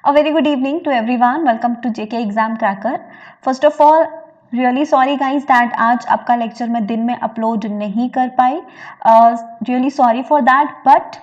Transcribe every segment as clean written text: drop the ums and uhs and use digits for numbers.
A very good evening to everyone. Welcome to JK Exam Cracker. First of all, really sorry guys that आज आपका lecture मैं दिन में upload नहीं कर पाई. Really sorry for that, but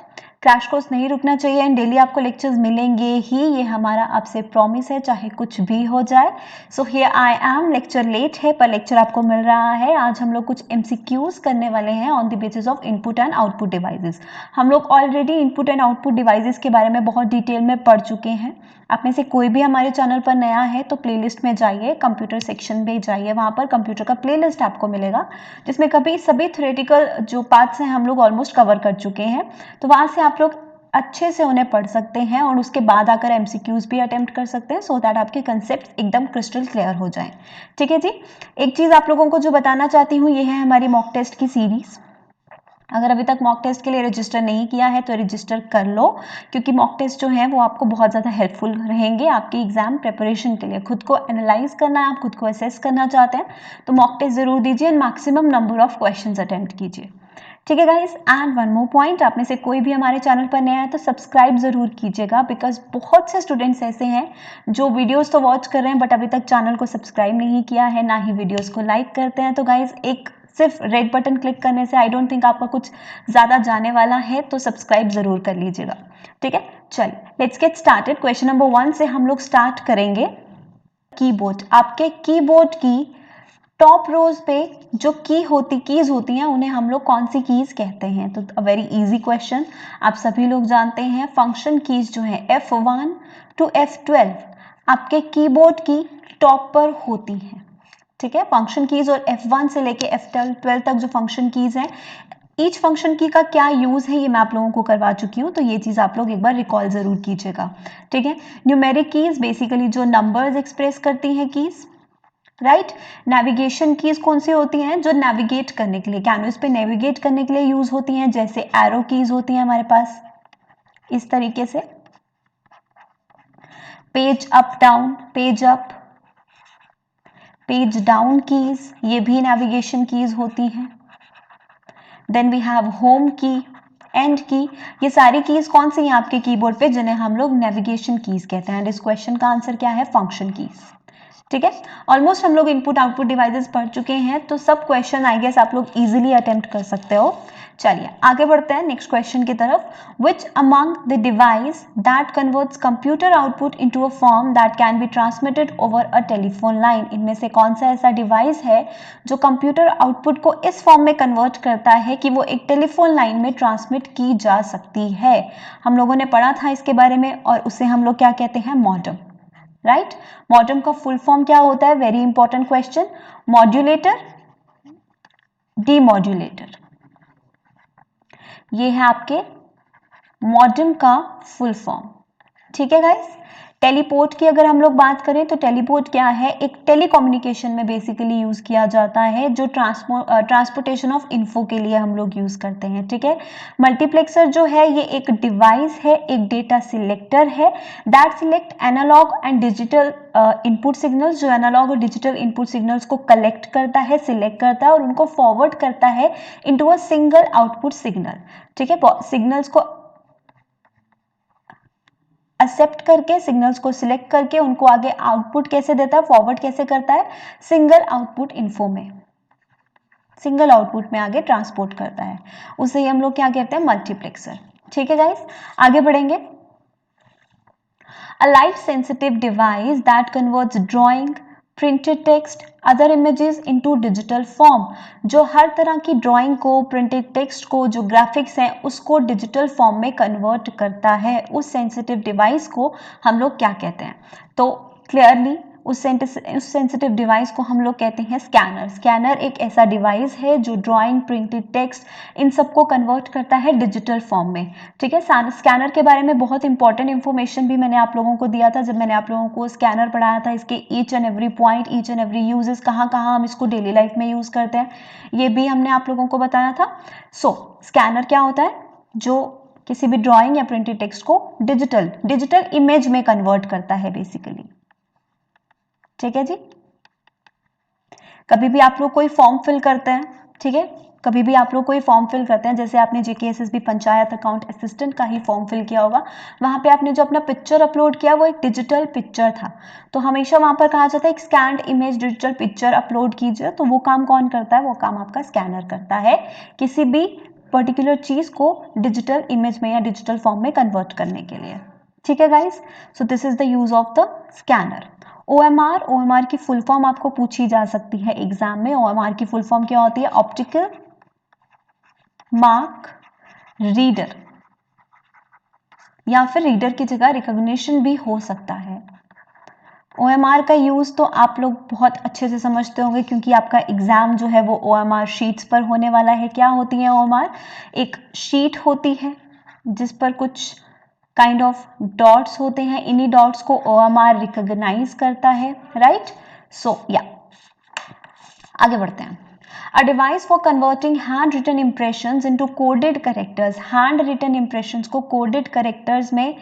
crash course नहीं रुकना चाहिए एंड डेली आपको लेक्चर्स मिलेंगे ही, ये हमारा आपसे प्रॉमिस है, चाहे कुछ भी हो जाए. So here I am. Lecture late है पर लेक्चर आपको मिल रहा है. आज हम लोग कुछ MCQs करने वाले हैं on the basis of input and output devices. हम लोग already input and output devices के बारे में बहुत डिटेल में पढ़ चुके हैं. आप में से कोई भी हमारे चैनल पर नया है तो प्लेलिस्ट में जाइए, कंप्यूटर सेक्शन में जाइए, वहाँ पर कंप्यूटर का प्लेलिस्ट आपको मिलेगा जिसमें कभी सभी थ्योरेटिकल जो पार्ट्स हैं हम लोग ऑलमोस्ट कवर कर चुके हैं. तो वहाँ से आप लोग अच्छे से उन्हें पढ़ सकते हैं और उसके बाद आकर MCQs भी अटेम्प्ट कर सकते हैं, सो दैट आपके कंसेप्ट एकदम क्रिस्टल क्लियर हो जाएं. ठीक है जी. एक चीज़ आप लोगों को जो बताना चाहती हूँ, ये है हमारी मॉक टेस्ट की सीरीज़. अगर अभी तक मॉक टेस्ट के लिए रजिस्टर नहीं किया है तो रजिस्टर कर लो, क्योंकि मॉक टेस्ट जो है वो आपको बहुत ज़्यादा हेल्पफुल रहेंगे आपकी एग्जाम प्रिपरेशन के लिए. खुद को एनालाइज करना है, आप खुद को असेस करना चाहते हैं तो मॉक टेस्ट जरूर दीजिए and maximum number of questions attempt कीजिए. ठीक है guys. And one more point, आप में से कोई भी हमारे चैनल पर नया है तो सब्सक्राइब जरूर कीजिएगा, बिकॉज बहुत से स्टूडेंट्स ऐसे हैं जो वीडियोस तो वॉच कर रहे हैं बट अभी तक चैनल को सब्सक्राइब नहीं किया है, ना ही वीडियोस को लाइक करते हैं. तो गाइस, एक सिर्फ रेड बटन क्लिक करने से आई डोंट थिंक आपका कुछ ज़्यादा जाने वाला है, तो सब्सक्राइब ज़रूर कर लीजिएगा. ठीक है, चलिए let's get started. Question number 1 से हम लोग स्टार्ट करेंगे. कीबोर्ड. आपके कीबोर्ड की टॉप रोज पे जो कीज होती हैं उन्हें हम लोग कौन सी कीज कहते हैं? तो अ वेरी इजी क्वेश्चन, आप सभी लोग जानते हैं. फंक्शन कीज जो है F1 to F12 आपके कीबोर्ड की टॉप पर होती हैं. ठीक है, फंक्शन कीज और F1 से लेके F12 तक जो फंक्शन कीज हैं, ईच फंक्शन की का क्या यूज है ये मैं आप लोगों को करवा चुकी हूँ, तो ये चीज आप लोग एक बार रिकॉल जरूर कीजिएगा. ठीक है. न्यूमेरिक कीज बेसिकली जो नंबर्स एक्सप्रेस करती हैं कीज, राइट. नेविगेशन कीज कौन सी होती हैं? जो नेविगेट करने के लिए, कैनवस पे नेविगेट करने के लिए यूज होती हैं, जैसे एरो कीज होती हैं हमारे पास इस तरीके से. Page up down, page up, page down keys, ये भी नेविगेशन कीज होती हैं. देन वी हैव होम की, एंड की. ये सारी कीज कौन सी हैं आपके कीबोर्ड पे, जिन्हें हम लोग नेविगेशन कीज कहते हैं. एंड इस क्वेश्चन का आंसर क्या है? Function keys. ठीक है. ऑलमोस्ट हम लोग इनपुट आउटपुट डिवाइसेस पढ़ चुके हैं, तो सब क्वेश्चन आई गेस आप लोग इजीली अटेम्प्ट कर सकते हो. चलिए आगे बढ़ते हैं नेक्स्ट क्वेश्चन की तरफ. Which among the device that converts computer output into a form that can be transmitted over a telephone line. इनमें से कौन सा ऐसा डिवाइस है जो कंप्यूटर आउटपुट को इस फॉर्म में कन्वर्ट करता है कि वो एक टेलीफोन लाइन में ट्रांसमिट की जा सकती है? हम लोगों ने पढ़ा था इसके बारे में, और उसे हम लोग क्या कहते हैं? मॉडेम. राइट. मॉडेम का फुल फॉर्म क्या होता है? Very important question. Modulator, demodulator, ये है आपके मॉडेम का फुल फॉर्म. ठीक है गाइस. टेलीपोर्ट की अगर हम लोग बात करें तो टेलीपोर्ट क्या है? एक टेलीकम्युनिकेशन में बेसिकली यूज किया जाता है, जो ट्रांसपोर्टेशन ऑफ इन्फो के लिए हम लोग यूज करते हैं. ठीक है. मल्टीप्लेक्सर जो है ये एक डिवाइस है, एक डेटा सिलेक्टर है that select analog and digital input signals, जो एनालॉग और डिजिटल इनपुट सिग्नल्स को कलेक्ट करता है, सिलेक्ट करता है और उनको फॉरवर्ड करता है into a single output signal. ठीक है. सिग्नल्स को एक्सेप्ट करके, सिग्नल्स को सिलेक्ट करके उनको आगे आउटपुट कैसे देता है, फॉरवर्ड कैसे करता है? सिंगल आउटपुट इन्फो में, सिंगल आउटपुट में आगे ट्रांसपोर्ट करता है. उसे हम लोग क्या कहते हैं? मल्टीप्लेक्सर. ठीक है गाइस, आगे बढ़ेंगे. A light sensitive device that converts drawing, printed text, other images into digital form, जो हर तरह की ड्राइंग को, प्रिंटेड टेक्स्ट को, जो ग्राफिक्स हैं उसको डिजिटल फॉर्म में कन्वर्ट करता है, उस सेंसिटिव डिवाइस को हम लोग क्या कहते हैं? तो क्लियरली उस सेंसिटिव डिवाइस को हम लोग कहते हैं स्कैनर. स्कैनर एक ऐसा डिवाइस है जो ड्राइंग, प्रिंटेड टेक्स्ट, इन सबको कन्वर्ट करता है डिजिटल फॉर्म में. ठीक है. स्कैनर के बारे में बहुत इंपॉर्टेंट इंफॉर्मेशन भी मैंने आप लोगों को दिया था जब मैंने आप लोगों को स्कैनर पढ़ाया था. इसके each and every point, each and every uses, कहाँ कहाँ हम इसको डेली लाइफ में यूज करते हैं, ये भी हमने आप लोगों को बताया था. स्कैनर क्या होता है? जो किसी भी ड्राइंग या प्रिंटेड टेक्स्ट को डिजिटल इमेज में कन्वर्ट करता है बेसिकली. ठीक है जी. कभी भी आप लोग कोई फॉर्म फिल करते हैं, ठीक है, कभी भी आप लोग कोई फॉर्म फिल करते हैं, जैसे आपने JKSSB पंचायत अकाउंट असिस्टेंट का ही फॉर्म फिल किया होगा, वहाँ पे आपने जो अपना पिक्चर अपलोड किया वो एक डिजिटल पिक्चर था, तो हमेशा वहाँ पर कहा जाता है एक scanned image digital picture upload कीजिए। तो वो काम कौन करता है? वो काम आपका स्कैनर करता है, किसी भी पर्टिकुलर चीज़ को डिजिटल इमेज में या डिजिटल फॉर्म में कन्वर्ट करने के लिए। ठीक है guys, so this is the use of the scanner. OMR की फुल फॉर्म आपको पूछी जा सकती है एग्जाम में। OMR की फुल फॉर्म क्या होती है? ऑप्टिकल मार्क रीडर, या फिर रीडर की जगह रिकॉग्निशन भी हो सकता है। OMR का यूज तो आप लोग बहुत अच्छे से समझते होंगे, क्योंकि आपका एग्जाम जो है वो OMR शीट्स पर होने वाला है। क्या होती है OMR? एक शीट होती है जिस पर कुछ काइंड ऑफ डॉट्स होते हैं, इन्हीं डॉट्स को OMR रिकॉग्नाइज करता है, राइट? सो या आगे बढ़ते हैं। A device for converting handwritten impressions into coded characters, handwritten impressions को coded characters में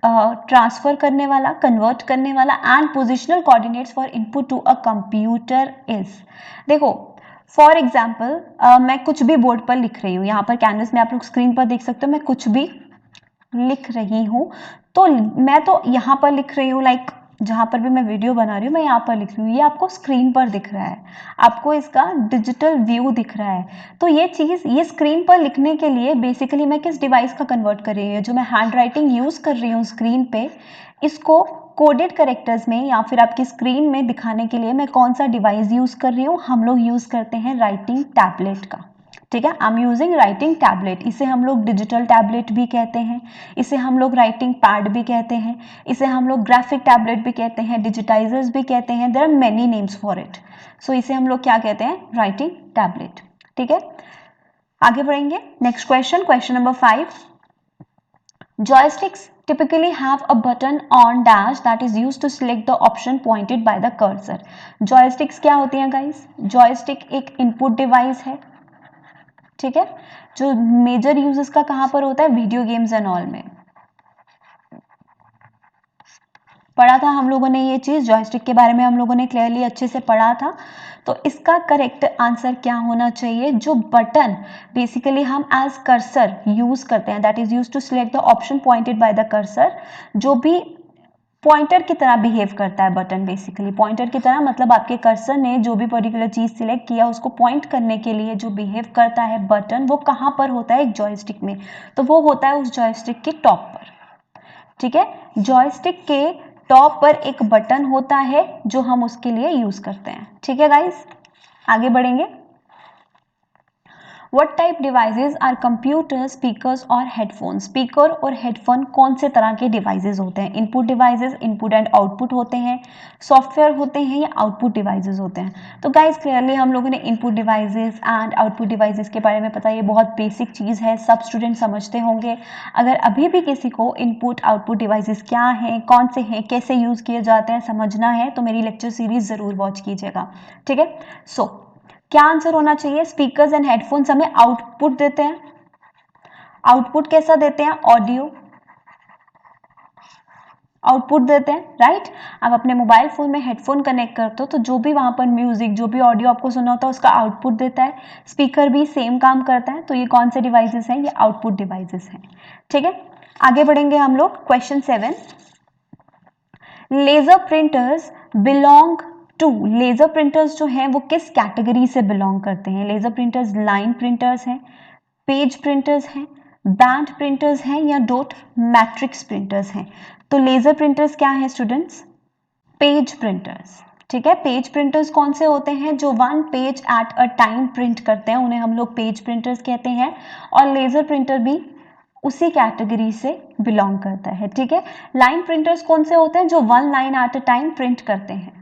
ट्रांसफर करने वाला, कन्वर्ट करने वाला, and positional coordinates for input to a computer is. देखो फॉर एग्जाम्पल मैं कुछ भी बोर्ड पर लिख रही हूँ, यहाँ पर कैनवस में आप लोग स्क्रीन पर देख सकते हो, मैं कुछ भी लिख रही हूँ, तो मैं तो यहाँ पर लिख रही हूँ, लाइक जहाँ पर भी मैं वीडियो बना रही हूँ मैं यहाँ पर लिख रही हूँ, ये आपको स्क्रीन पर दिख रहा है, आपको इसका डिजिटल व्यू दिख रहा है। तो ये चीज़, ये स्क्रीन पर लिखने के लिए बेसिकली मैं किस डिवाइस का कन्वर्ट कर रही हूँ? जो मैं हैंड राइटिंग यूज़ कर रही हूँ स्क्रीन पे, इसको कोडेड करेक्टर्स में या फिर आपकी स्क्रीन में दिखाने के लिए मैं कौन सा डिवाइस यूज़ कर रही हूँ? हम लोग यूज़ करते हैं राइटिंग टैबलेट का। ठीक है, I am using writing tablet. इसे हम लोग डिजिटल टैबलेट भी कहते हैं, इसे हम लोग राइटिंग पैड भी कहते हैं, इसे हम लोग ग्राफिक टैबलेट भी कहते हैं, डिजिटाइजर्स भी कहते हैं, there are many names for it. So इसे हम लोग क्या कहते हैं? Writing tablet. ठीक है, आगे बढ़ेंगे। Next question, question number 5। Joysticks typically have a button on dash that is used to select the option pointed by the cursor. Joysticks क्या होती हैं गाइस? Joystick एक इनपुट डिवाइस है, ठीक है, जो मेजर यूज इसका कहाँ पर होता है? वीडियो गेम्स एंड ऑल में। पढ़ा था हम लोगों ने ये चीज, जॉयस्टिक के बारे में हम लोगों ने क्लियरली अच्छे से पढ़ा था। तो इसका करेक्ट आंसर क्या होना चाहिए? जो बटन बेसिकली हम एज कर्सर यूज करते हैं, that is use to select the option pointed by the cursor, जो भी पॉइंटर की तरह बिहेव करता है बटन, बेसिकली पॉइंटर की तरह, मतलब आपके कर्सर ने जो भी पर्टिकुलर चीज सिलेक्ट किया उसको पॉइंट करने के लिए जो बिहेव करता है बटन, वो कहाँ पर होता है? एक जॉयस्टिक में। तो वो होता है उस जॉयस्टिक के टॉप पर। ठीक है, जॉयस्टिक के टॉप पर एक बटन होता है जो हम उसके लिए यूज करते हैं। ठीक है गाइस, आगे बढ़ेंगे। What type devices are computers, speakers और headphones? स्पीकर और हेडफोन कौन से तरह के डिवाइसेस होते हैं? Input devices, input and output होते हैं, सॉफ्टवेयर होते हैं, या आउटपुट डिवाइसेस होते हैं? तो गाइस क्लियरली हम लोगों ने input devices and output devices के बारे में पता, ये बहुत बेसिक चीज़ है, सब स्टूडेंट समझते होंगे। अगर अभी भी किसी को इनपुट आउटपुट डिवाइसेस क्या हैं, कौन से हैं, कैसे यूज़ किए जाते हैं समझना है, तो मेरी लेक्चर सीरीज ज़रूर वॉच कीजिएगा। ठीक है, सो क्या आंसर होना चाहिए? स्पीकर्स एंड हेडफोन्स हमें आउटपुट देते हैं। आउटपुट कैसा देते हैं? ऑडियो आउटपुट देते हैं, राइट? आप अपने मोबाइल फोन में हेडफोन कनेक्ट करते हो तो जो भी वहां पर म्यूजिक, जो भी ऑडियो आपको सुना होता है उसका आउटपुट देता है। स्पीकर भी सेम काम करता है। तो ये कौन से डिवाइसेस हैं? ये आउटपुट डिवाइसेस हैं। ठीक है, आगे बढ़ेंगे हम लोग। Question 7, laser printers belong to, laser printers जो हैं वो किस कैटेगरी से बिलोंग करते हैं? लेजर प्रिंटर्स लाइन प्रिंटर्स हैं, पेज प्रिंटर्स हैं, बैंड प्रिंटर्स हैं, या डॉट मैट्रिक्स प्रिंटर्स हैं? तो लेजर प्रिंटर्स क्या है स्टूडेंट्स? Page printers. ठीक है, पेज प्रिंटर्स कौन से होते हैं? जो one page at a time print करते हैं उन्हें हम लोग पेज प्रिंटर्स कहते हैं। और लेजर प्रिंटर भी उसी कैटेगरी से बिलोंग करता है। ठीक है, लाइन प्रिंटर्स कौन से होते हैं? जो one line at a time print करते हैं,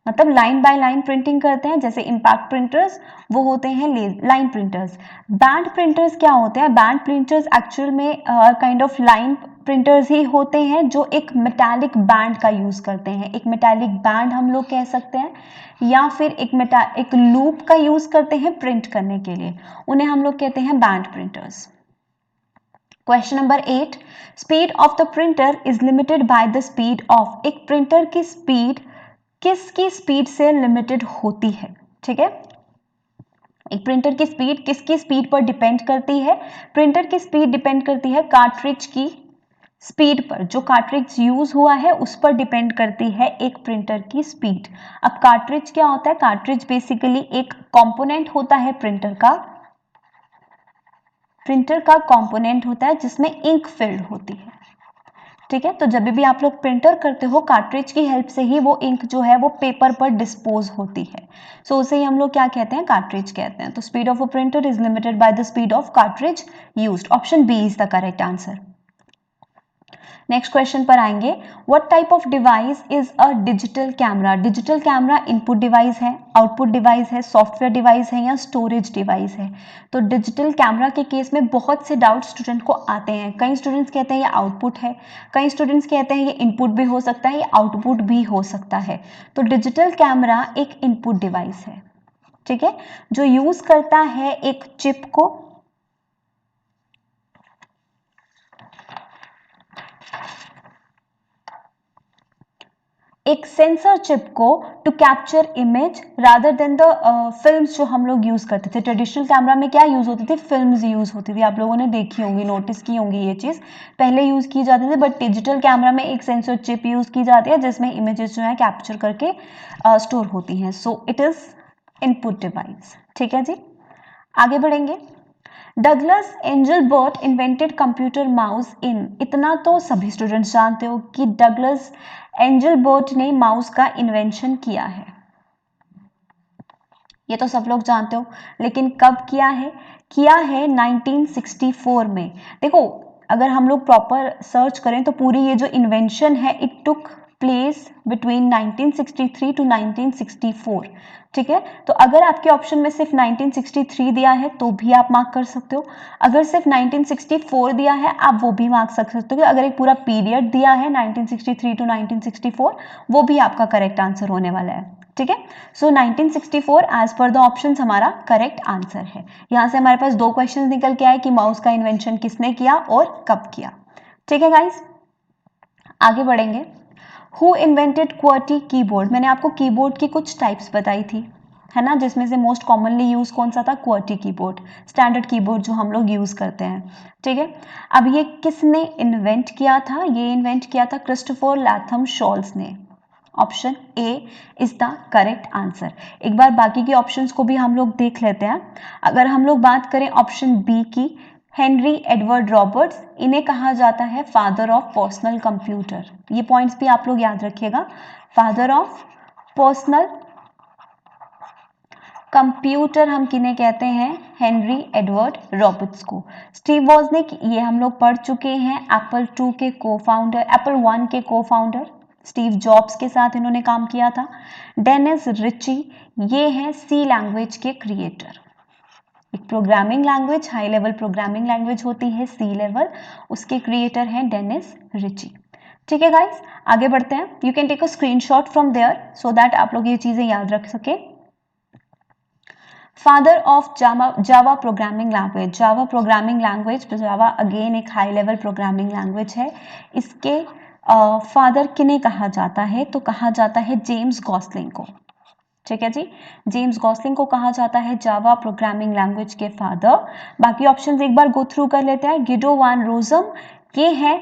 मतलब लाइन बाय लाइन प्रिंटिंग करते हैं, जैसे इम्पैक्ट प्रिंटर्स, वो होते हैं लाइन प्रिंटर्स। बैंड प्रिंटर्स क्या होते हैं? बैंड प्रिंटर्स एक्चुअल में काइंड ऑफ लाइन प्रिंटर्स ही होते हैं जो एक मेटालिक बैंड का यूज करते हैं। एक मेटालिक बैंड हम लोग कह सकते हैं, या फिर एक लूप का यूज करते हैं प्रिंट करने के लिए, उन्हें हम लोग कहते हैं band printers. Question number 8, speed of the printer is limited by the speed of, एक प्रिंटर की स्पीड किसकी स्पीड से लिमिटेड होती है? ठीक है, एक प्रिंटर की स्पीड किसकी स्पीड पर डिपेंड करती है? प्रिंटर की स्पीड डिपेंड करती है कार्ट्रिज की स्पीड पर। जो कार्ट्रिज यूज हुआ है उस पर डिपेंड करती है एक प्रिंटर की स्पीड। अब कार्ट्रिज क्या होता है? कार्ट्रिज बेसिकली एक कंपोनेंट होता है प्रिंटर का कंपोनेंट होता है जिसमें इंक फिल्ड होती है। ठीक है, तो जब भी आप लोग प्रिंटर करते हो कार्ट्रिज की हेल्प से ही वो इंक जो है वो पेपर पर डिस्पोज होती है। सो उसे ही हम लोग क्या कहते हैं? कार्ट्रिज कहते हैं। तो speed of a printer is limited by the speed of cartridge used. Option B is the correct answer. Next question पर आएंगे। What type of device is a digital camera? Digital camera input device है, output device है, software device है या storage device है? तो digital camera के case में बहुत से डाउट स्टूडेंट को आते हैं। कई स्टूडेंट्स कहते हैं ये आउटपुट है, कई स्टूडेंट्स कहते हैं ये इनपुट भी हो सकता है, ये आउटपुट भी हो सकता है। तो डिजिटल कैमरा एक इनपुट डिवाइस है, ठीक है, जो यूज करता है एक चिप को, एक सेंसर चिप को to capture image rather than the films जो हम लोग यूज करते थे। ट्रेडिशनल कैमरा में क्या यूज होती थी? फिल्म्स यूज होती थी। आप लोगों ने देखी होंगी, नोटिस की होंगी ये चीज, पहले यूज की जाती थी। बट डिजिटल कैमरा में एक सेंसर चिप यूज की जाती है जिसमें इमेजेस जो है कैप्चर करके स्टोर होती हैं। So it is input device. ठीक है जी, आगे बढ़ेंगे। Douglas Engelbart invented computer mouse in. इतना तो सभी स्टूडेंट्स जानते हो कि डगलस एंजलबर्ट ने माउस का इन्वेंशन किया है, ये तो सब लोग जानते हो। लेकिन कब किया है? किया है 1964 में। देखो, अगर हम लोग प्रॉपर सर्च करें तो पूरी ये जो इन्वेंशन है it took place between 1963 to 1964। ठीक है, तो अगर आपके ऑप्शन में सिर्फ 1963 दिया है तो भी आप मार्क कर सकते हो, अगर सिर्फ 1964 दिया है आप वो भी मार्क कर सकते हो। अगर एक पूरा पीरियड दिया है 1963 टू 1964 वो भी आपका करेक्ट आंसर होने वाला है। ठीक है, सो 1964 एज पर द ऑप्शन हमारा करेक्ट आंसर है। यहां से हमारे पास दो क्वेश्चन निकल के आए कि माउस का इन्वेंशन किसने किया और कब किया। ठीक है गाइस, आगे बढ़ेंगे। Who invented QWERTY keyboard? मैंने आपको कीबोर्ड की कुछ टाइप्स बताई थी, है ना, जिसमें से मोस्ट कॉमनली यूज कौन सा था? क्वर्टी कीबोर्ड, स्टैंडर्ड कीबोर्ड जो हम लोग यूज करते हैं। ठीक है, अब ये किसने इन्वेंट किया था? ये इन्वेंट किया था क्रिस्टोफर लैथम शॉल्स ने। Option A is the correct answer. एक बार बाकी के ऑप्शंस को भी हम लोग देख लेते हैं। अगर हम लोग बात करें ऑप्शन बी की, हेनरी एडवर्ड रॉबर्ट्स, इन्हें कहा जाता है फादर ऑफ पर्सनल कंप्यूटर। ये पॉइंट्स भी आप लोग याद रखिएगा, फादर ऑफ पर्सनल कंप्यूटर हम किन्हें कहते हैं? हेनरी एडवर्ड रॉबर्ट्स को। स्टीव वॉजनिक, ये हम लोग पढ़ चुके हैं, एप्पल 2 के को-फाउंडर, एप्पल 1 के को-फाउंडर, स्टीव जॉब्स के साथ इन्होंने काम किया था। डेनिस रिची, ये है सी लैंग्वेज के क्रिएटर। एक programming language, high level programming language होती है सी लेवल, उसके क्रिएटर हैं डेनिस रिची। ठीक है गाइस, आगे बढ़ते हैं। You can take a screenshot from there so that आप लोग ये चीजें याद रख सके। Father of Java programming language, Java programming language, Java again एक हाई लेवल प्रोग्रामिंग लैंग्वेज है। इसके फादर किन्हें कहा जाता है? तो कहा जाता है जेम्स गॉसलिंग को। ठीक है जी, जेम्स गॉसलिंग को कहा जाता है जावा प्रोग्रामिंग लैंग्वेज के फादर। बाकी ऑप्शंस एक बार गो थ्रू कर लेते हैं। गिडो वान रोजम, ये है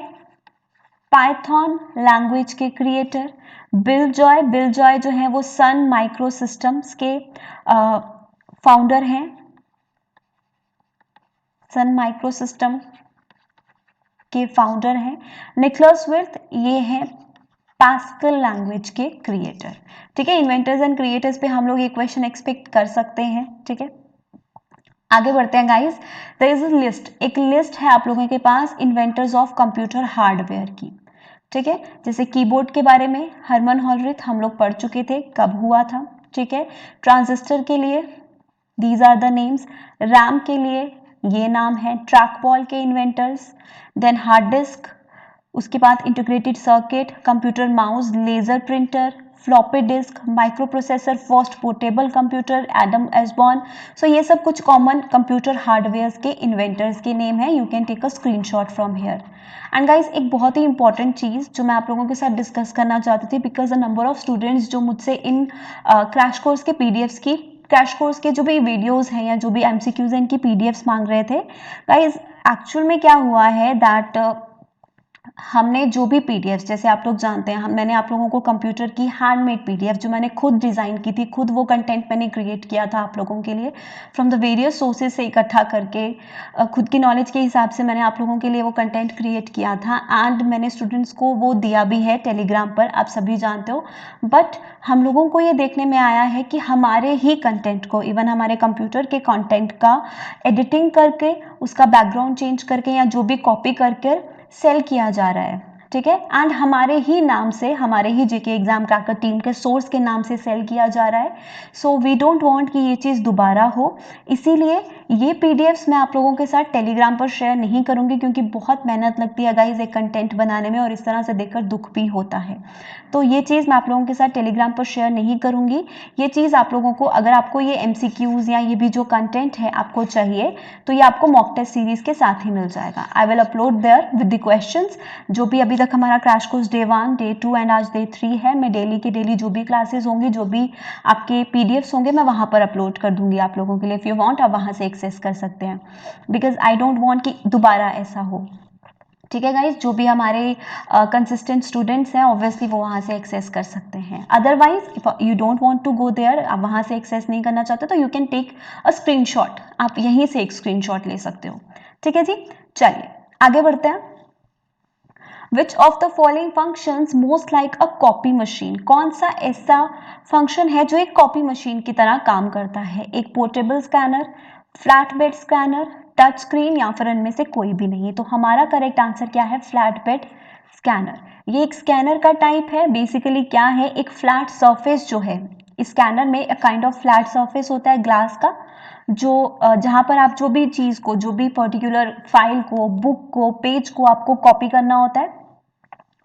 पाइथन लैंग्वेज के क्रिएटर। बिल जॉय जो है वो सन माइक्रो सिस्टम्स के फाउंडर हैं, सन माइक्रो सिस्टम के फाउंडर हैं। निकोलस विर्थ, ये हैं पास्कल लैंग्वेज के क्रिएटर। ठीक है, इन्वेंटर्स एंड क्रिएटर्स पे हम लोग ये क्वेश्चन एक्सपेक्ट कर सकते हैं। ठीक है, आगे बढ़ते हैं guys. There is a list, एक लिस्ट है आप लोगों के पास इन्वेंटर्स ऑफ कंप्यूटर हार्डवेयर की। ठीक है, जैसे कीबोर्ड के बारे में हरमन हॉलरिथ हम लोग पढ़ चुके थे, कब हुआ था। ठीक है, ट्रांजिस्टर के लिए these are the names, RAM के लिए ये नाम है, ट्रैकबॉल के इन्वेंटर्स, देन हार्ड डिस्क, उसके बाद integrated circuit, computer mouse, laser printer, floppy disk, microprocessor, first portable computer, Adam Osborne. So ये सब कुछ कॉमन कंप्यूटर हार्डवेयर के इन्वेंटर्स के नेम है। You can take a screenshot from here. And guys, एक बहुत ही इंपॉर्टेंट चीज़ जो मैं आप लोगों के साथ डिस्कस करना चाहती थी, because the number of students जो मुझसे इन क्रैश कोर्स के पीडीएफ्स की क्रैश कोर्स के जो भी वीडियोस हैं या जो भी एमसीक्यूज हैं इनकी पीडीएफ्स मांग रहे थे गाइज। एक्चुअल में क्या हुआ है दैट हमने जो भी पीडीएफ, जैसे आप लोग जानते हैं मैंने आप लोगों को कंप्यूटर की हैंडमेड पीडीएफ जो मैंने खुद डिज़ाइन की थी, खुद वो कंटेंट मैंने क्रिएट किया था आप लोगों के लिए फ्रॉम द वेरियस सोर्सेज से इकट्ठा करके, खुद की नॉलेज के हिसाब से मैंने आप लोगों के लिए वो कंटेंट क्रिएट किया था एंड मैंने स्टूडेंट्स को वो दिया भी है टेलीग्राम पर, आप सभी जानते हो। बट हम लोगों को ये देखने में आया है कि हमारे ही कंटेंट को, इवन हमारे कंप्यूटर के कंटेंट का एडिटिंग करके, उसका बैकग्राउंड चेंज करके या जो भी कॉपी करके सेल किया जा रहा है, ठीक है। एंड हमारे ही नाम से, हमारे ही जेके एग्जाम क्रैकर टीम के सोर्स के नाम से सेल किया जा रहा है। सो वी डोंट वांट कि ये चीज़ दोबारा हो, इसीलिए ये पीडीएफ्स मैं आप लोगों के साथ टेलीग्राम पर शेयर नहीं करूंगी, क्योंकि बहुत मेहनत लगती है गाइज एक कंटेंट बनाने में और इस तरह से देखकर दुख भी होता है। तो ये चीज़ मैं आप लोगों के साथ टेलीग्राम पर शेयर नहीं करूंगी। ये चीज़ आप लोगों को, अगर आपको ये एमसीक्यूज या ये भी जो कंटेंट है आपको चाहिए तो ये आपको मॉक टेस्ट सीरीज के साथ ही मिल जाएगा। I will upload there with the questions. जो भी अभी तक हमारा crash course day 1, day 2 and आज डे 3 है, मैं डेली के डेली जो भी क्लासेस होंगी, जो भी आपके पीडीएफ्स होंगे, मैं वहाँ पर अपलोड कर दूंगी आप लोगों के लिए। इफ़ यू वांट आप वहाँ से एक्सेस कर सकते हैं, बिकॉज आई डोंट वांट कि दोबारा ऐसा हो, ठीक है गाइज। जो भी हमारे कंसिस्टेंट स्टूडेंट्स हैं ऑब्वियसली वो वहाँ से एक्सेस कर सकते हैं। Otherwise if you don't want to go there, आप वहाँ से एक्सेस नहीं करना चाहते तो you can take a screenshot, आप यहीं से एक स्क्रीनशॉट ले सकते हो, ठीक है जी। चलिए आगे बढ़ते हैं। विच of the following functions most like a copy machine, कौन सा ऐसा फंक्शन है जो एक कॉपी मशीन की तरह काम करता है? एक portable scanner, flat bed scanner, touch screen या फिर इनमें से कोई भी नहीं। तो हमारा करेक्ट आंसर क्या है? Flat bed scanner. ये एक स्कैनर का टाइप है। बेसिकली क्या है, एक फ्लैट सरफेस जो है स्कैनर में, एक काइंड ऑफ फ्लैट सरफेस होता है ग्लास का, जो जहाँ पर आप जो भी चीज़ को, जो भी पर्टिकुलर फाइल को, बुक को, पेज को आपको कॉपी करना होता है,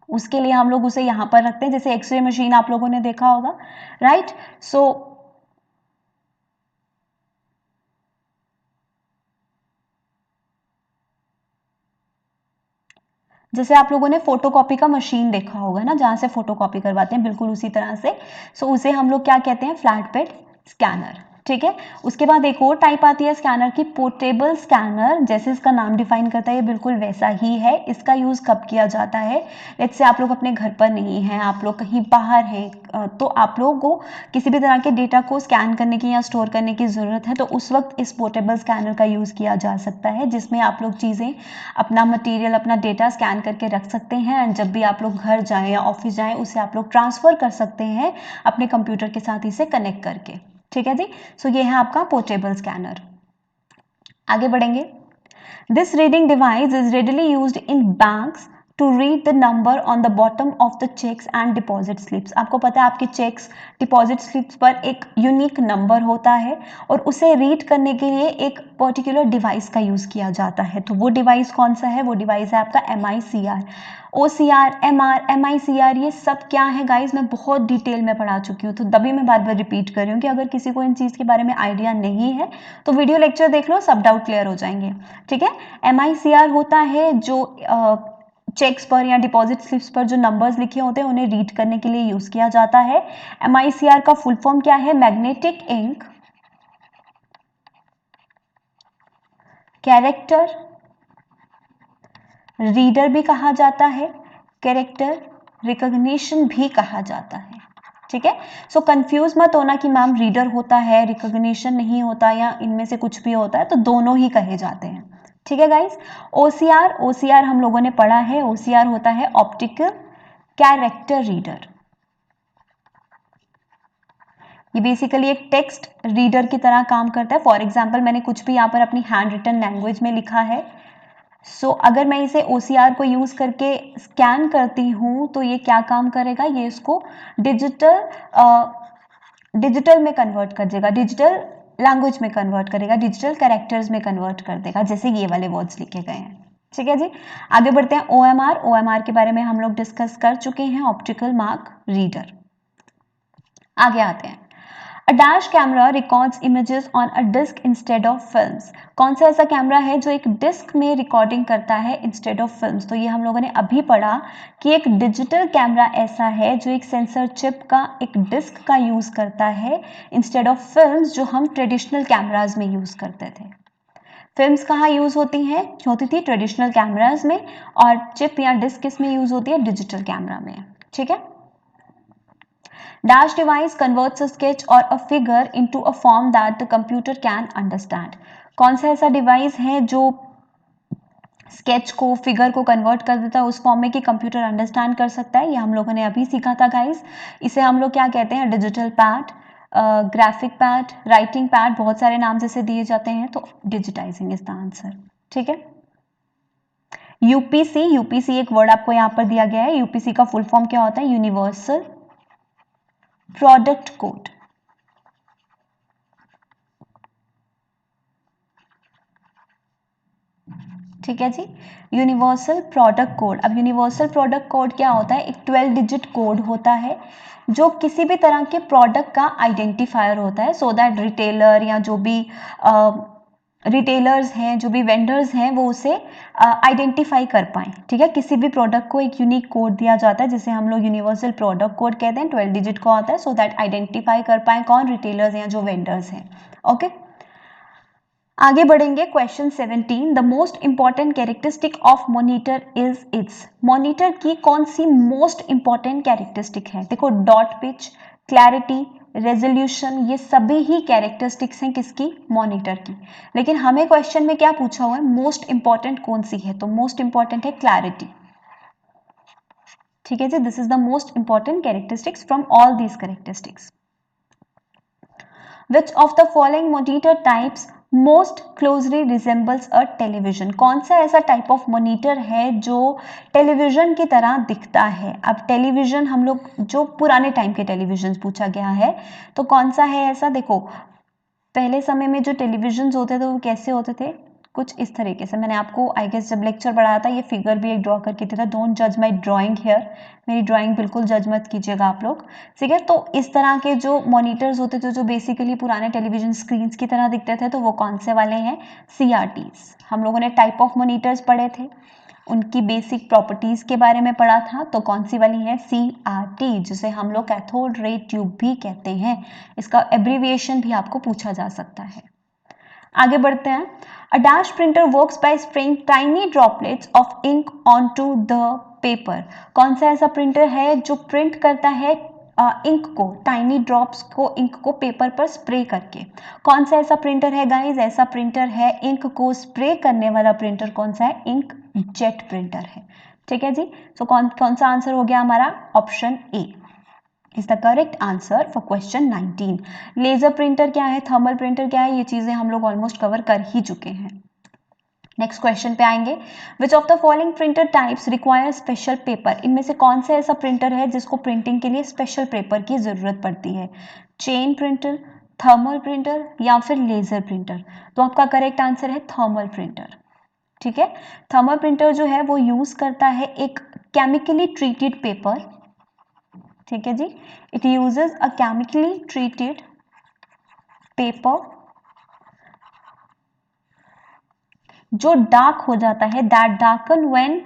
उसके लिए हम लोग उसे यहाँ पर रखते हैं, जैसे एक्सरे मशीन आप लोगों ने देखा होगा, राइट। सो जैसे आप लोगों ने फोटोकॉपी का मशीन देखा होगा ना, जहाँ से फोटोकॉपी करवाते हैं, बिल्कुल उसी तरह से। सो उसे हम लोग क्या कहते हैं? फ्लैट बेड स्कैनर, ठीक है। उसके बाद एक और टाइप आती है स्कैनर की, पोर्टेबल स्कैनर। जैसे इसका नाम डिफाइन करता है ये बिल्कुल वैसा ही है। इसका यूज़ कब किया जाता है? लेट्स से आप लोग अपने घर पर नहीं हैं, आप लोग कहीं बाहर हैं, तो आप लोगों को किसी भी तरह के डेटा को स्कैन करने की या स्टोर करने की ज़रूरत है, तो उस वक्त इस पोर्टेबल स्कैनर का यूज़ किया जा सकता है, जिसमें आप लोग चीज़ें, अपना मटेरियल, अपना डेटा स्कैन करके रख सकते हैं एंड जब भी आप लोग घर जाएं या ऑफिस जाएं उसे आप लोग ट्रांसफ़र कर सकते हैं अपने कंप्यूटर के साथ इसे कनेक्ट करके, ठीक है जी। सो ये है आपका पोर्टेबल स्कैनर। आगे बढ़ेंगे। This reading device is readily used in banks to read the number on the bottom of the cheques and deposit slips. आपको पता है आपके चेक्स, डिपॉजिट स्लिप्स पर एक यूनिक नंबर होता है और उसे रीड करने के लिए एक पर्टिकुलर डिवाइस का यूज़ किया जाता है। तो वो डिवाइस कौन सा है? वो डिवाइस है आपका MICR, OCR, MR, MICR। ये सब क्या है गाइज, मैं बहुत डिटेल में पढ़ा चुकी हूँ, तो तभी मैं बार बार रिपीट कर रही हूँ कि अगर किसी को इन चीज़ के बारे में आइडिया नहीं है तो वीडियो लेक्चर देख लो, सब डाउट क्लियर हो जाएंगे, ठीक है। MICR होता है जो चेक्स पर या डिपॉजिट स्लिप्स पर जो नंबर्स लिखे होते हैं उन्हें रीड करने के लिए यूज किया जाता है। MICR का फुल फॉर्म क्या है? मैग्नेटिक इंक कैरेक्टर रीडर भी कहा जाता है, कैरेक्टर रिकॉग्निशन भी कहा जाता है, ठीक है। सो कंफ्यूज मत होना कि मैम रीडर होता है, रिकॉग्निशन नहीं होता, या इनमें से कुछ भी होता है, तो दोनों ही कहे जाते हैं, ठीक है गाइस। OCR हम लोगों ने पढ़ा है। OCR होता है ऑप्टिकल कैरेक्टर रीडर। ये बेसिकली एक टेक्स्ट रीडर की तरह काम करता है। फॉर एग्जाम्पल मैंने कुछ भी यहाँ पर अपनी हैंड रिटन लैंग्वेज में लिखा है, सो अगर मैं इसे OCR को यूज़ करके स्कैन करती हूँ तो ये क्या काम करेगा? ये इसको डिजिटल में कन्वर्ट कर देगा, डिजिटल लैंग्वेज में कन्वर्ट करेगा, डिजिटल कैरेक्टर्स में कन्वर्ट कर देगा, जैसे ये वाले वर्ड्स लिखे गए हैं, ठीक है जी। आगे बढ़ते हैं। OMR के बारे में हम लोग डिस्कस कर चुके हैं, ऑप्टिकल मार्क रीडर। आगे आते हैं। A dash camera records images on a disc instead of films. कौन सा ऐसा कैमरा है जो एक डिस्क में रिकॉर्डिंग करता है इंस्टेड ऑफ फिल्म्स? तो ये हम लोगों ने अभी पढ़ा कि एक डिजिटल कैमरा ऐसा है जो एक सेंसर चिप का एक डिस्क का यूज करता है इंस्टेड ऑफ फिल्म्स, जो हम ट्रेडिशनल कैमराज में यूज करते थे। फिल्म्स कहाँ यूज होती थी ट्रेडिशनल कैमराज में, और चिप या डिस्क किस में यूज होती है? डिजिटल कैमरा में। ठीक है। Dash device converts a sketch or a figure into a form that the computer can understand. कौन सा ऐसा डिवाइस है जो स्केच को फिगर को कन्वर्ट कर देता है उस फॉर्म में कि कंप्यूटर अंडरस्टैंड कर सकता है? ये हम लोगों ने अभी सीखा था गाइस। इसे हम लोग क्या कहते हैं? Digital pad, graphic pad, writing pad, बहुत सारे नाम जैसे दिए जाते हैं। तो डिजिटाइजिंग इज द आंसर। ठीक है। यूपीसी, यूपीसी एक वर्ड आपको यहाँ पर दिया गया है। यूपीसी का फुल फॉर्म क्या होता है? Universal product code. ठीक है जी, यूनिवर्सल प्रोडक्ट कोड। अब यूनिवर्सल प्रोडक्ट कोड क्या होता है? एक 12 डिजिट कोड होता है जो किसी भी तरह के प्रोडक्ट का आइडेंटिफायर होता है, सो दैट रिटेलर या जो भी रिटेलर्स हैं, जो भी वेंडर्स हैं, वो उसे आइडेंटिफाई कर पाएं। ठीक है, किसी भी प्रोडक्ट को एक यूनिक कोड दिया जाता है जिसे हम लोग यूनिवर्सल प्रोडक्ट कोड कहते हैं। 12 डिजिट का होता है, सो दैट आइडेंटिफाई कर पाएं कौन? रिटेलर्स या जो वेंडर्स हैं। ओके, आगे बढ़ेंगे। Question 17, the most important characteristic of monitor is it's. Monitor की कौन सी मोस्ट इंपॉर्टेंट कैरेक्टरिस्टिक है? देखो, डॉट पिच, क्लैरिटी, रेजोल्यूशन, ये सभी ही कैरेक्टरिस्टिक्स हैं किसकी? मॉनिटर की। लेकिन हमें क्वेश्चन में क्या पूछा हुआ है? मोस्ट इंपॉर्टेंट कौन सी है? तो मोस्ट इंपॉर्टेंट है क्लैरिटी। ठीक है जी, this is the most important characteristics from all these characteristics. Which of the following monitor types most closely resembles a television? कौन सा ऐसा टाइप ऑफ मॉनिटर है जो टेलीविजन की तरह दिखता है? अब टेलीविजन हम लोग जो पुराने टाइम के टेलीविजन पूछा गया है, तो कौन सा है ऐसा? देखो, पहले समय में जो टेलीविजन होते थे वो कैसे होते थे? कुछ इस तरीके से। मैंने आपको आई गेस जब लेक्चर पढ़ाया था ये फिगर भी एक ड्रॉ करके दिया था। डोंट जज माई ड्राइंग हियर, मेरी ड्राइंग बिल्कुल जज मत कीजिएगा आप लोग। ठीक है, तो इस तरह के जो मॉनिटर्स होते थे जो बेसिकली पुराने टेलीविजन स्क्रीन्स की तरह दिखते थे, तो वो कौन से वाले हैं? CRTs। हम लोगों ने टाइप ऑफ मॉनिटर्स पढ़े थे, उनकी बेसिक प्रॉपर्टीज के बारे में पढ़ा था। तो कौन सी वाली है? CRT, जिसे हम लोग कैथोड रे ट्यूब भी कहते हैं। इसका एब्रीविएशन भी आपको पूछा जा सकता है। आगे बढ़ते हैं। A dash printer works by spraying tiny droplets of ink onto the paper. कौन सा ऐसा प्रिंटर है जो प्रिंट करता है इंक को, टाइनी ड्रॉप्स को, इंक को पेपर पर स्प्रे करके? कौन सा ऐसा प्रिंटर है गाइस? ऐसा प्रिंटर है इंक को स्प्रे करने वाला प्रिंटर। कौन सा है? इंक जेट प्रिंटर है। ठीक है जी, सो कौन सा आंसर हो गया हमारा? Option A is the correct answer for question 19। Laser printer क्या है? थर्मल प्रिंटर क्या है? ये चीजें हम लोग ऑलमोस्ट कवर कर ही चुके हैं। नेक्स्ट क्वेश्चन पे आएंगे। विच of the following printer types require special paper? इनमें से कौन सा ऐसा प्रिंटर है जिसको प्रिंटिंग के लिए स्पेशल पेपर की जरूरत पड़ती है? चेन प्रिंटर, थर्मल प्रिंटर या फिर लेजर प्रिंटर? तो आपका करेक्ट आंसर है थर्मल प्रिंटर। ठीक है, थर्मल प्रिंटर जो है वो यूज करता है एक केमिकली ट्रीटेड पेपर। ठीक है जी, it uses a chemically treated paper जो डार्क हो जाता है, that darken when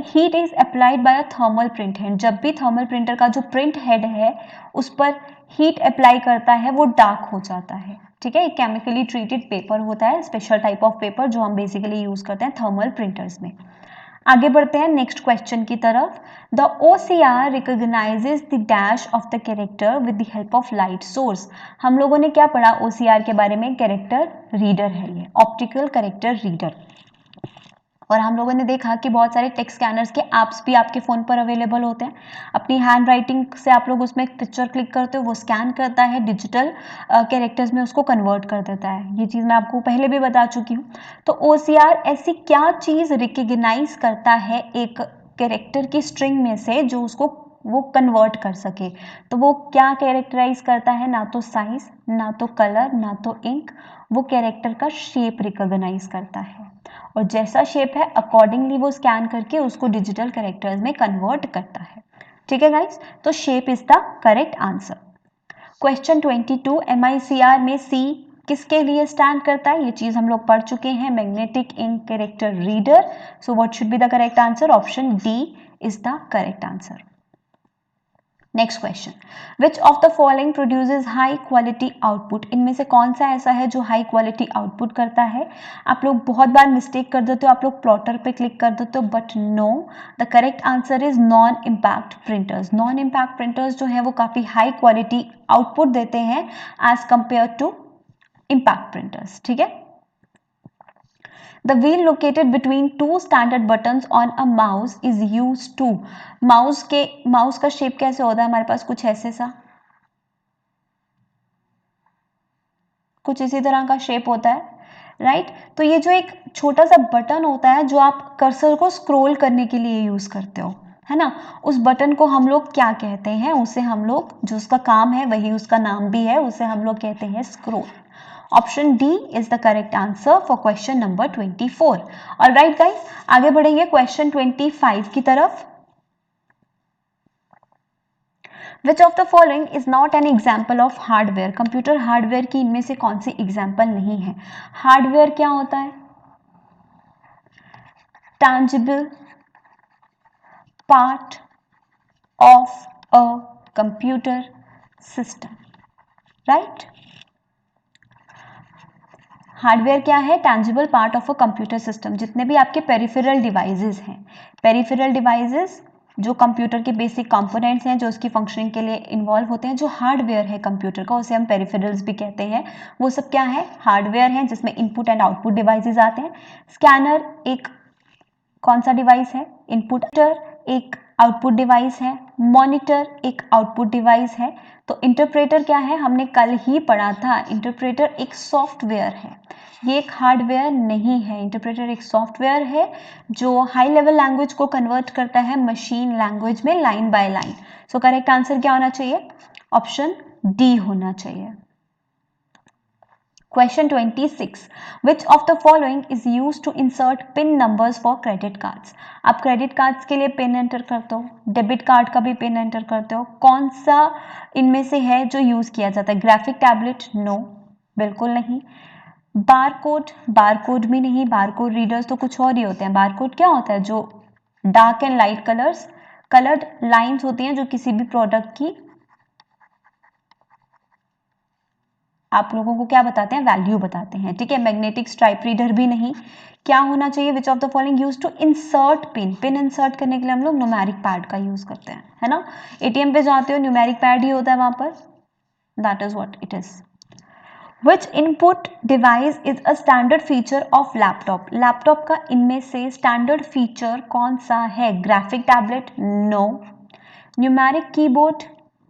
heat is applied by a thermal print head. जब भी थर्मल प्रिंटर का जो प्रिंट हेड है उस पर हीट अप्लाई करता है वो डार्क हो जाता है। ठीक है, एक केमिकली ट्रीटेड पेपर होता है, स्पेशल टाइप ऑफ पेपर जो हम बेसिकली यूज करते हैं थर्मल प्रिंटर्स में। आगे बढ़ते हैं नेक्स्ट क्वेश्चन की तरफ। The OCR recognises the dash of the character with the help of light source. हम लोगों ने क्या पढ़ा OCR के बारे में? कैरेक्टर रीडर है ये, ऑप्टिकल कैरेक्टर रीडर। और हम लोगों ने देखा कि बहुत सारे टेक्स्ट स्कैनर्स के ऐप्स भी आपके फ़ोन पर अवेलेबल होते हैं। अपनी हैंड राइटिंग से आप लोग उसमें एक पिक्चर क्लिक करते हो, वो स्कैन करता है, डिजिटल कैरेक्टर्स में उसको कन्वर्ट कर देता है। ये चीज़ मैं आपको पहले भी बता चुकी हूँ। तो OCR ऐसी क्या चीज़ रिकग्नाइज करता है एक कैरेक्टर की स्ट्रिंग में से जो उसको वो कन्वर्ट कर सके? तो वो क्या कैरेक्टराइज करता है? ना तो साइज, ना तो कलर, ना तो इंक, वो कैरेक्टर का शेप रिकॉग्नाइज करता है। और जैसा शेप है अकॉर्डिंगली वो स्कैन करके उसको डिजिटल कैरेक्टर्स में कन्वर्ट करता है। ठीक है गाइस, तो shape is the correct answer. Question 22, MICR में C किसके लिए स्टैंड करता है? ये चीज हम लोग पढ़ चुके हैं, magnetic ink character reader. So what should be the correct answer? Option D is the correct answer. Next question, which of the following produces high quality output? इनमें से कौन सा ऐसा है जो हाई क्वालिटी आउटपुट करता है? आप लोग बहुत बार मिस्टेक कर देते हो, आप लोग प्लॉटर पे क्लिक कर देते हो, but no, the correct answer is non impact printers. Non impact printers जो है वो काफी हाई क्वालिटी आउटपुट देते हैं as compare to impact printers. ठीक है. The wheel located between two standard buttons on a mouse is used to. Mouse का shape कैसे होता है हमारे पास? कुछ ऐसे सा, कुछ इसी तरह का शेप होता है, राइट? तो ये जो एक छोटा सा बटन होता है जो आप कर्सर को स्क्रॉल करने के लिए यूज करते हो, है ना, उस बटन को हम लोग क्या कहते हैं? उसे हम लोग, जो उसका काम है वही उसका नाम भी है, उसे हम लोग कहते हैं scroll. Option D is the correct answer for question number 24. Alright guys, आगे बढ़ेंगे क्वेश्चन 25 की तरफ. विच of the following is not an example of hardware? Computer hardware की इनमें से कौन सी एग्जाम्पल नहीं है? हार्डवेयर क्या होता है? Tangible part of a computer system, right? Hardware क्या है? Tangible part of a computer system. जितने भी आपके पेरिफेरल डिवाइसेस हैं, पेरिफेरल डिवाइसेस जो कंप्यूटर के बेसिक कंपोनेंट्स हैं, जो उसकी फंक्शनिंग के लिए इन्वॉल्व होते हैं, जो हार्डवेयर है कंप्यूटर का, उसे हम पेरिफेरल्स भी कहते हैं. वो सब क्या है? हार्डवेयर हैं, जिसमें इनपुट एंड आउटपुट डिवाइसेस आते हैं. स्कैनर एक कौन सा डिवाइस है? इनपुट. एक आउटपुट डिवाइस है. मॉनिटर एक आउटपुट डिवाइस है. तो इंटरप्रेटर क्या है? हमने कल ही पढ़ा था, इंटरप्रेटर एक सॉफ्टवेयर है, ये एक हार्डवेयर नहीं है. इंटरप्रेटर एक सॉफ्टवेयर है जो हाई लेवल लैंग्वेज को कन्वर्ट करता है मशीन लैंग्वेज में, line by line. So correct answer क्या होना चाहिए? ऑप्शन डी होना चाहिए. Question 26. Which of the following is used to insert PIN numbers for credit cards? आप क्रेडिट कार्ड्स के लिए पिन एंटर करते हो, डेबिट कार्ड का भी पिन एंटर करते हो. कौन सा इनमें से है जो यूज किया जाता है? Graphic tablet? नो, बिल्कुल नहीं. बारकोड? बारकोड भी नहीं. बारकोड रीडर्स तो कुछ और ही होते हैं. बारकोड क्या होता है? जो dark and light colours, coloured lines होती हैं जो किसी भी प्रोडक्ट की आप लोगों को क्या बताते हैं? वैल्यू बताते हैं. ठीक है. मैग्नेटिक स्ट्राइप रीडर भी नहीं. क्या होना चाहिए? Which of the following use to insert pin? Pin insert करने के लिए हम लोग न्यूमेरिक पैड का यूज करते हैं, है ना. एटीएम पे जाते हो, न्यूमेरिक पैड ही होता है वहां पर. That is what it is. Which input device is a standard feature of laptop? Laptop का इनमें से स्टैंडर्ड फीचर कौन सा है? Graphic tablet? No. Numeric keyboard?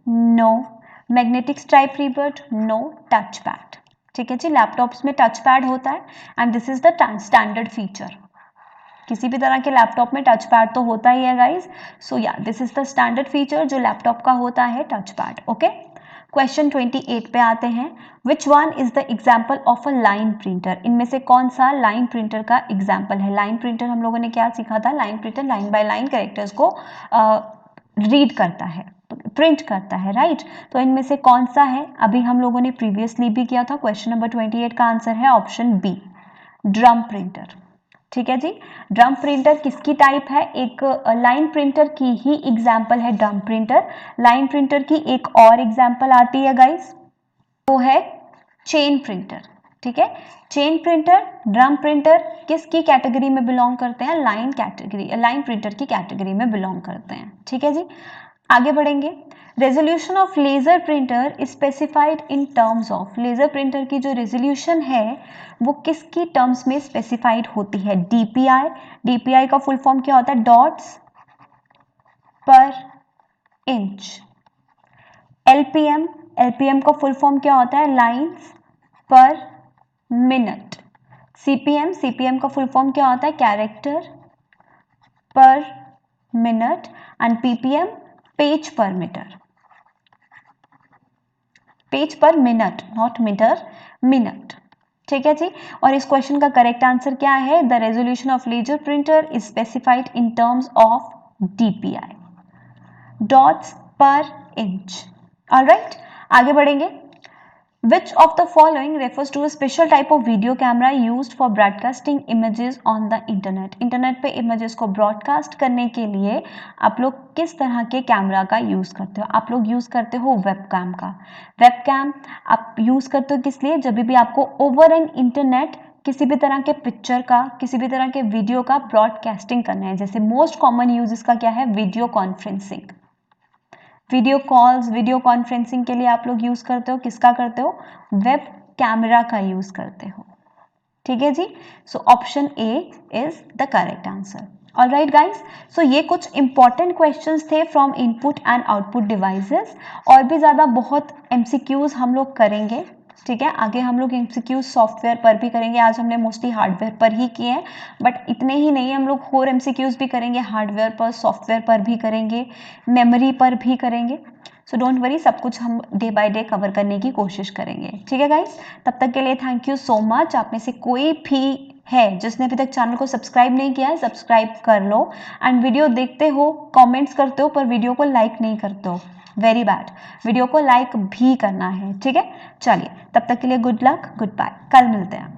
No. Magnetic stripe reader? No. Touch pad. ठीक है जी, लैपटॉप्स में टच पैड होता है and this is the standard feature. किसी भी तरह के लैपटॉप में टच पैड तो होता ही है गाइस. सो या this is the standard feature जो लैपटॉप का होता है, टच पैड. ओके. क्वेश्चन 28 पे आते हैं. Which one is the example of a line printer? इनमें से कौन सा लाइन प्रिंटर का एग्जाम्पल है? लाइन प्रिंटर हम लोगों ने क्या सीखा था? Line printer line by line characters को रीड करता है, प्रिंट करता है, राइट? तो इनमें से कौन सा है? अभी हम लोगों ने प्रीवियसली भी किया था. क्वेश्चन नंबर 28 का आंसर है ऑप्शन बी, ड्रम प्रिंटर. ठीक है जी. ड्रम प्रिंटर किसकी टाइप है? एक लाइन प्रिंटर की ही एग्जाम्पल है ड्रम प्रिंटर. लाइन प्रिंटर की एक और एग्जाम्पल आती है गाइस, वो है चेन प्रिंटर. ठीक है. चेन प्रिंटर, ड्रम प्रिंटर किसकी कैटेगरी में बिलोंग करते हैं? लाइन कैटेगरी, लाइन प्रिंटर की कैटेगरी में बिलोंग करते हैं. ठीक है जी. आगे बढ़ेंगे. Resolution of laser printer specified in terms of? Laser printer की जो रेजोल्यूशन है वो किसकी टर्म्स में स्पेसिफाइड होती है? डीपीआई. डीपीआई का फुल फॉर्म क्या होता है? Dots per inch. LPM, LPM का फुल फॉर्म क्या होता है? Lines per minute. CPM, CPM का फुल फॉर्म क्या होता है? Character per minute. And PPM, page per metre. Page per minute, not metre, minute. ठीक है जी. और इस क्वेश्चन का करेक्ट आंसर क्या है? The resolution of laser printer is specified in terms of DPI, dots per inch. All right. आगे बढ़ेंगे। Which of the following refers to a special type of video camera used for broadcasting images on the internet? Internet पे images को broadcast करने के लिए आप लोग किस तरह के कैमरा का यूज़ करते हो? आप लोग यूज़ करते हो वेबकैम का। वेबकैम आप यूज़ करते हो किस लिए? जब भी आपको ओवर एन इंटरनेट किसी भी तरह के पिक्चर का, किसी भी तरह के वीडियो का ब्रॉडकास्टिंग करना है। जैसे मोस्ट कॉमन यूज इसका क्या है? Video conferencing. Video calls, video conferencing के लिए आप लोग यूज करते हो किसका करते हो? वेब कैमरा का यूज करते हो। ठीक है जी, so option A is the correct answer. All right guys, so ये कुछ इंपॉर्टेंट क्वेश्चंस थे from input and output devices. और भी ज़्यादा बहुत एमसीक्यूज हम लोग करेंगे। ठीक है, आगे हम लोग एमसीक्यूज सॉफ्टवेयर पर भी करेंगे। आज हमने मोस्टली हार्डवेयर पर ही किए हैं, बट इतने ही नहीं, हम लोग और एमसीक्यूज भी करेंगे, हार्डवेयर पर, सॉफ्टवेयर पर भी करेंगे, मेमोरी पर भी करेंगे। सो डोंट वरी, सब कुछ हम डे बाय डे कवर करने की कोशिश करेंगे। ठीक है गाइस, तब तक के लिए थैंक यू सो मच। आप में से कोई भी है जिसने अभी तक चैनल को सब्सक्राइब नहीं किया है, सब्सक्राइब कर लो। एंड वीडियो देखते हो, कमेंट्स करते हो, पर वीडियो को लाइक नहीं करते हो, वेरी बैड। वीडियो को लाइक भी करना है। ठीक है, चलिए तब तक के लिए गुड लक, गुड बाय, कल मिलते हैं।